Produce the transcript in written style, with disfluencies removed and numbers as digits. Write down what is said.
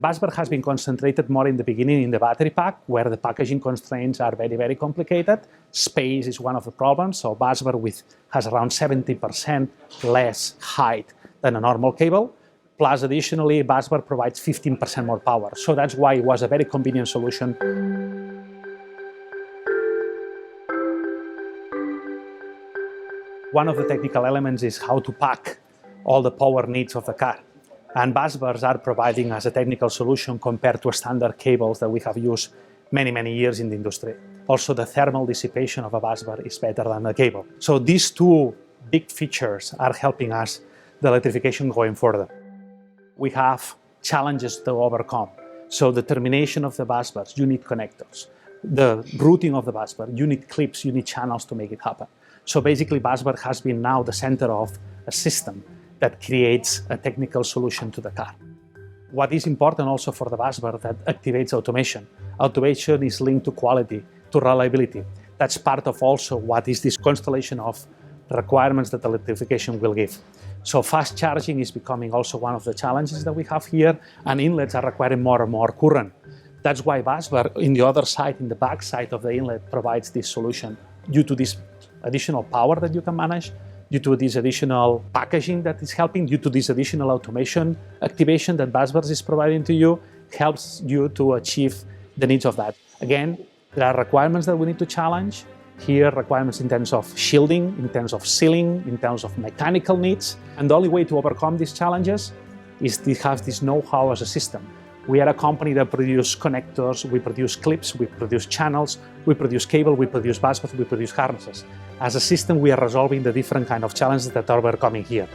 Busbars has been concentrated more in the beginning in the battery pack, where the packaging constraints are very, very complicated. Space is one of the problems, so Busbars has around 70% less height than a normal cable. Plus, additionally, Busbars provides 15% more power, so that's why it was a very convenient solution. One of the technical elements is how to pack all the power needs of the car. And Busbars are providing us a technical solution compared to standard cables that we have used many, many years in the industry. Also, the thermal dissipation of a busbar is better than a cable. So these two big features are helping us the electrification going further. We have challenges to overcome. So the termination of the busbars, you need connectors. The routing of the busbar, you need clips, you need channels to make it happen. So basically, Busbars has been now the center of a system that creates a technical solution to the car. What is important also for the Busbar that activates automation. Automation is linked to quality, to reliability. That's part of also what is this constellation of requirements that electrification will give. So fast charging is becoming also one of the challenges that we have here, and inlets are requiring more and more current. That's why Busbar, in the other side, in the back side of the inlet, provides this solution due to this additional power that you can manage, due to this additional packaging that is helping, due to this additional automation activation that Busbars is providing to you, helps you to achieve the needs of that. Again, there are requirements that we need to challenge. Here, requirements in terms of shielding, in terms of sealing, in terms of mechanical needs. And the only way to overcome these challenges is to have this know-how as a system. We are a company that produces connectors, we produce clips, we produce channels, we produce cable, we produce busbars, we produce harnesses. As a system, we are resolving the different kind of challenges that are overcoming here.